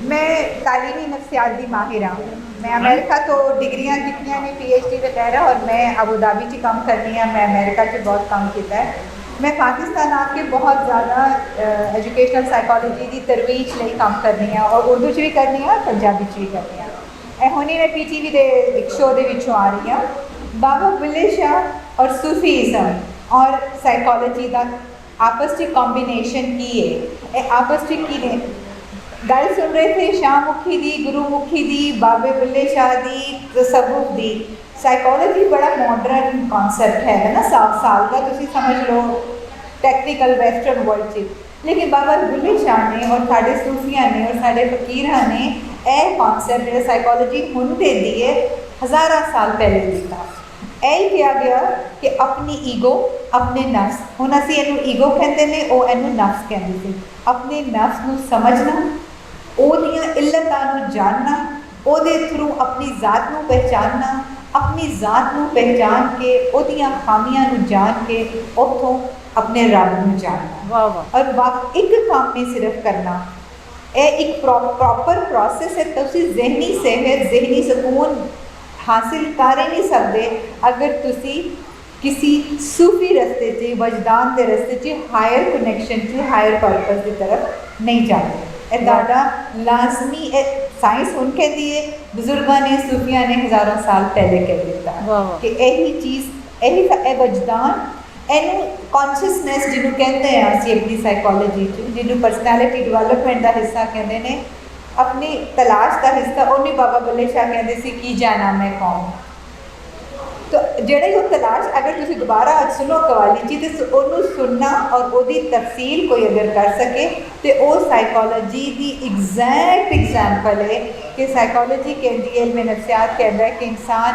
मैं तालीमी नफ्सियात दी माहिर हाँ। मैं अमेरिका तो डिग्रियां कीतियां ने PhD वगैरह और मैं अबू धाबी च काम करनी है। मैं अमेरिका च बहुत काम किया है। मैं पाकिस्तान आके बहुत ज़्यादा एजुकेशनल साइकोलॉजी की तरवीज ਲਈ काम करनी है और उर्दू च भी करनी है और पंजाबी च भी करनी है। ਇਹ ਹੁਣੀ मैं PTV ਦੇ ਇੱਕ ਸ਼ੋਅ ਦੇ ਵਿੱਚੋਂ ਆ ਰਹੀ ਹਾਂ। बाबा बुल्ले शाह और सूफीज़म और साइकोलॉजी का आपस में कॉम्बिनेशन की है। ये आपस में की ने गल सुन रहे थे शाहमुखी दी, गुरुमुखी दी, बाबे बुल्ले शाह दी, तसव्वुफ दी। साइकोलॉजी बड़ा मॉडर्न कॉन्सैप्ट है ना, 100 साल का तुम समझ लो टैक्टिकल वैसटर्न वर्ल्ड च। लेकिन बाबा बुल्ले शाह ने और साढ़े सूफिया ने और साढ़े फकीर ने यह कॉन्सैप्ट जो साइकोलॉजी हुण दे दी है हज़ारा साल पहले दिता। यही कहा गया कि अपनी ईगो अपने नफ्स, हुण असीं इहनूं ईगो कहते हैं, वो इहनूं नफ्स कहते थे। अपने नफ्स नूं समझना, ओहदियां इल्लतां नूं जानना, ओहदे थ्रू अपनी जात नूं पहचानना, अपनी जात नूं पहचान के ओहदियां खामियां नूं जान के उत्थों अपने रब नूं जानना। वाह वाह। और एक काम नहीं सिर्फ करना, यह एक प्रॉपर प्रोसेस है। तुसी जहनी सेहत, जहनी सुकून हासिल कर ही नहीं सकते अगर तुसी किसी सूफी रस्ते से, वजदान के रस्ते से, हायर कनैक्शन से, हायर पर्पस की तरफ नहीं जाते। दादा लाजमी साइंस हुण कहती है, बुजुर्गों ने, सूफिया ने हज़ारों साल पहले कह दिता कि यही चीज़, यही वजदान, एनू कॉन्शियसनैस जिन्हों कहते हैं असीं अपनी साइकोलॉजी जिन्हों पर्सनैलिटी डिवेलपमेंट का हिस्सा कहते हैं, अपनी तलाश का हिस्सा उन्हें बाबा बुल्ले शाह कहते सी की जाना मैं कौन। तो जेड़ा वो तलाश अगर तुम दोबारा सुनो कवाली जी तो उन्होंने सुनना और उसकी तफसील कोई अगर कर सके तो वो साइकोलॉजी की एग्जैक्ट एग्जाम्पल है कि साइकोलॉजी कहती है, इल्म नफ्सियात कहता है कि इंसान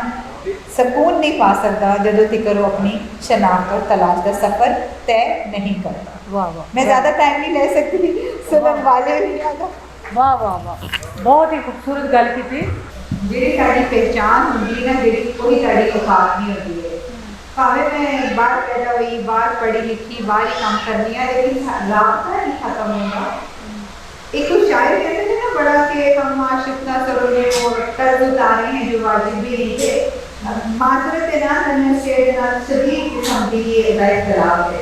सुकून नहीं पा सकता जदों तक वो अपनी शनाख्त और तलाश का सफ़र तय नहीं करता। वाह वाह। मैं ज़्यादा टाइम नहीं ले सकती, सुनने वाले नहीं आता। वाह वाह वाह, बहुत ही खूबसूरत गल की। जी साड़ी पहचान होंगी ना, जी कोई साड़ी औकात नहीं होती है। भावें मैं बाहर पैदा हुई, बाहर पढ़ी लिखी, बाहर ही काम करनी है, लेकिन रास्ता नहीं खत्म होगा। एक तो शायर कहते थे ना बड़ा कि हम आशिफ्ता सरों ने वो कर्ज उतारे हैं जो वाजिब भी नहीं थे। माजरत ना नन्हे से ना शदीद किस्म की ये हिदायत खराब है।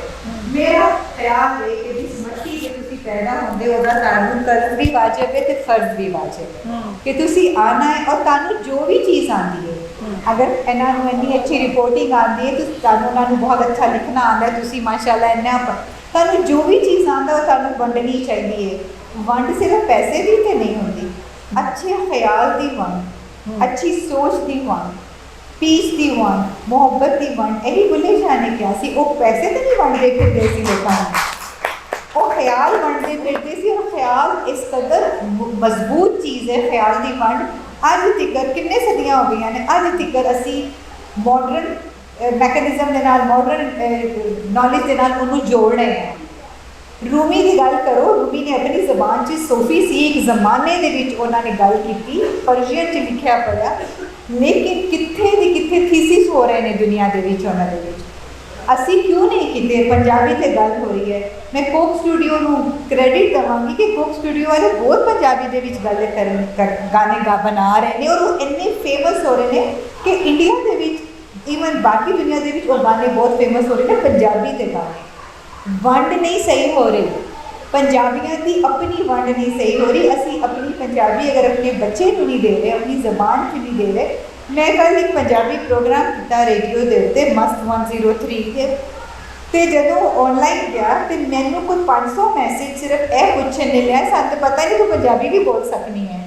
मेरा ख्याल है कि जिस मट्टी के तुसी पैदा होंगे उसका तानु कर्ज भी वाजिब है तो फर्ज भी वाजिब है कि तुसी आना है और तानु जो भी चीज़ आती है, अगर इन्होंने इन्नी अच्छी रिपोर्टिंग आती है तो तानु बहुत अच्छा लिखना आता है, तुसी माशाल्लाह इन्ना तानु जो भी चीज़ आता है तानु वंडनी चाहिए। वंड सिर्फ पैसे की तो नहीं होती, अच्छे ख्याल की वंड, अच्छी सोच की वंड, पीस की वंड, मुहब्बत की वंड। यही बुल्ले शाह ने क्या सी, वो पैसे तो नहीं वंडते फिरते सी लोगों को, वो ख्याल वंडते फिरते सी। और ख्याल इस कदर मजबूत चीज़ है, ख्याल की वंड। अज तक कितने सदियाँ हो गई ने, अज तक असी मॉडर्न मैकेनिज्म के नाल, मॉडर्न नॉलेज के नाल उन्होंने जोड़ रहे हैं। रूमी की गल करो, रूमी ने अपनी जबान च, सूफी सी एक जमाने के उन्होंने गल की, पर्शियन च लिखा पढ़ा, लेकिन कित्थे दी कित्थे थीसिस हो रहे हैं दुनिया के उन्होंने असी क्यों नहीं किते। पंजाबी से गल हो रही है, मैं कोक स्टूडियो को क्रेडिट देवांगी कि कोक स्टूडियो वाले बहुत पंजाबी के गल गाने बना रहे हैं और वो इन्ने फेमस हो रहे हैं कि इंडिया के ईवन बाकी दुनिया के वो गाने बहुत फेमस हो रहे हैं पंजाबी के गाने। वंड नहीं सही हो रही, पंजाबियों की अपनी वंड नहीं सही हो रही। असी अपनी पंजाबी अगर अपने बच्चे को नहीं दे रहे, अपनी जबान को नहीं दे रहे। मैं कल एक पंजाबी प्रोग्राम किया रेडियो के उत्ते मस्त 103 के, तो जदों ऑनलाइन गया तो मैनू कोई 500 मैसेज सिर्फ यह पूछने ने लिया, सानू तो पता नहीं तू पंजाबी भी बोल सकनी है।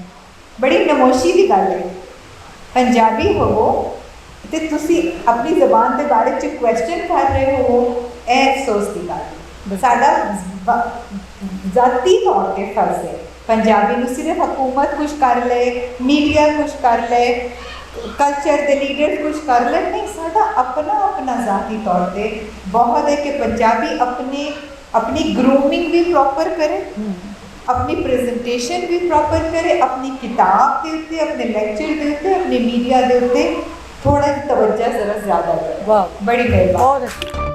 बड़ी नमोशी की गल है, पंजाबी हो तो तुसी अपनी जबान के बारे में क्वेश्चन कर रहे हो, यह अफसोस की गल। साडा जाती तौर पर फर्ज है पंजाबी नूं सिर्फ हुकूमत कुछ कर ले, मीडिया कुछ कर ले, कल्चर के लीडर कुछ कर ले, नहीं साडा अपना अपना जाती तौर पर बहुत है कि पंजाबी अपनी ग्रूमिंग भी प्रॉपर करे, अपनी प्रेजेंटेशन भी प्रॉपर करे, अपनी किताब के उत्ते, अपने लेक्चर के उत्ते, अपने मीडिया के उत्ते थोड़ा तवज्जो जरा ज़्यादा करे। वाह, बड़ी मेहरबानी।